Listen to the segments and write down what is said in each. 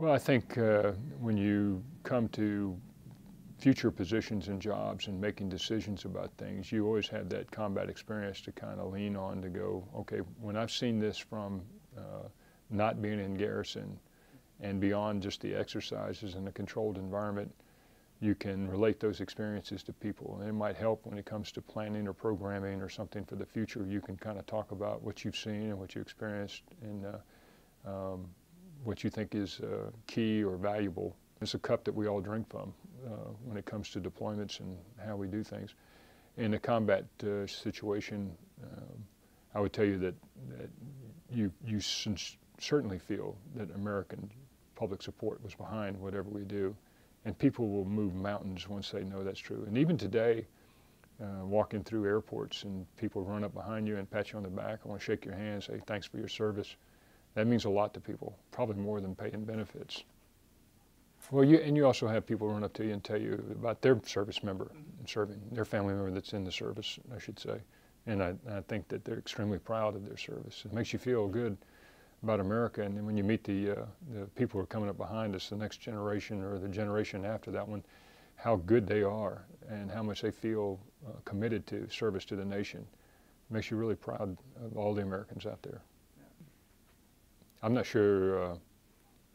Well, I think when you come to future positions and jobs and making decisions about things, you always have that combat experience to kind of lean on to go, okay, when I've seen this from not being in garrison and beyond just the exercises in a controlled environment, you can relate those experiences to people. And it might help when it comes to planning or programming or something for the future. You can kind of talk about what you've seen and what you experienced and what you think is key or valuable. It's a cup that we all drink from when it comes to deployments and how we do things. In a combat situation, I would tell you that you certainly feel that American public support was behind whatever we do. And people will move mountains once they know that's true. And even today, walking through airports and people run up behind you and pat you on the back, I want to shake your hand, say thanks for your service. That means a lot to people, probably more than pay and benefits. Well, you also have people run up to you and tell you about their service member and serving, their family member that's in the service, I should say. And I think that they're extremely proud of their service. It makes you feel good about America, and then when you meet the people who are coming up behind us, the next generation or the generation after that one, how good they are and how much they feel committed to service to the nation. It makes you really proud of all the Americans out there. I'm not sure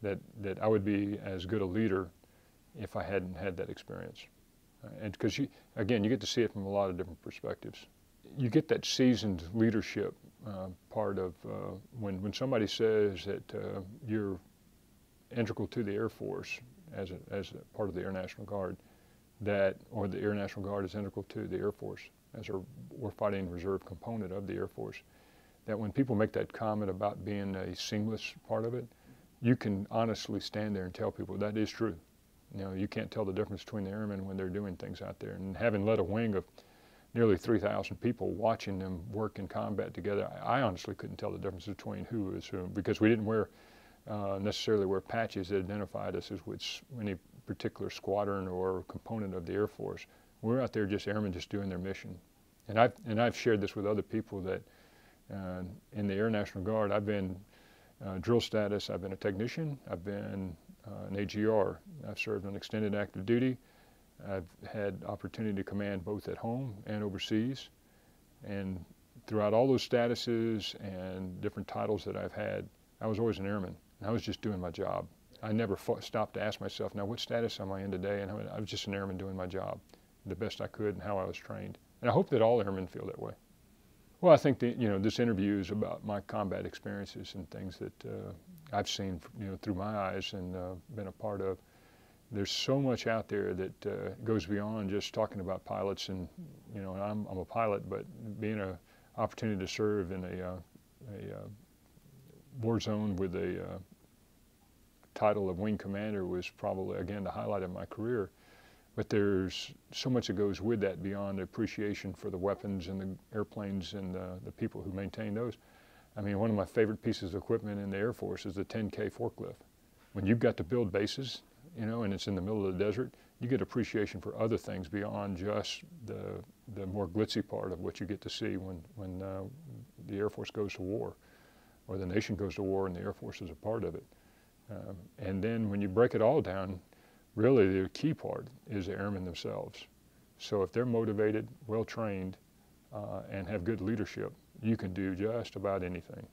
that I would be as good a leader if I hadn't had that experience. And because, again, you get to see it from a lot of different perspectives. You get that seasoned leadership part of when somebody says that you're integral to the Air Force as a part of the Air National Guard, or the Air National Guard is integral to the Air Force as a warfighting reserve component of the Air Force, that when people make that comment about being a seamless part of it, you can honestly stand there and tell people that is true. You know, you can't tell the difference between the airmen when they're doing things out there. And having led a wing of nearly 3,000 people, watching them work in combat together, I honestly couldn't tell the difference between who was who, because we didn't necessarily wear patches that identified us as which any particular squadron or component of the Air Force. We're out there just airmen just doing their mission. And I've shared this with other people that in the Air National Guard, I've been drill status, I've been a technician, I've been an AGR, I've served on extended active duty, I've had opportunity to command both at home and overseas, and throughout all those statuses and different titles that I've had, I was always an airman, and I was just doing my job. I never stopped to ask myself, now what status am I in today? And I was just an airman doing my job the best I could and how I was trained. And I hope that all airmen feel that way. Well, I think that, this interview is about my combat experiences and things that I've seen, through my eyes and been a part of. There's so much out there that goes beyond just talking about pilots, and I'm a pilot, but being an opportunity to serve in a war zone with a title of wing commander was probably, again, the highlight of my career. But there's so much that goes with that beyond the appreciation for the weapons and the airplanes and the people who maintain those. I mean, one of my favorite pieces of equipment in the Air Force is the 10K forklift. When you've got to build bases, and it's in the middle of the desert, you get appreciation for other things beyond just the more glitzy part of what you get to see when the Air Force goes to war, or the nation goes to war and the Air Force is a part of it. And then when you break it all down, really the key part is the airmen themselves. So if they're motivated, well-trained, and have good leadership, you can do just about anything.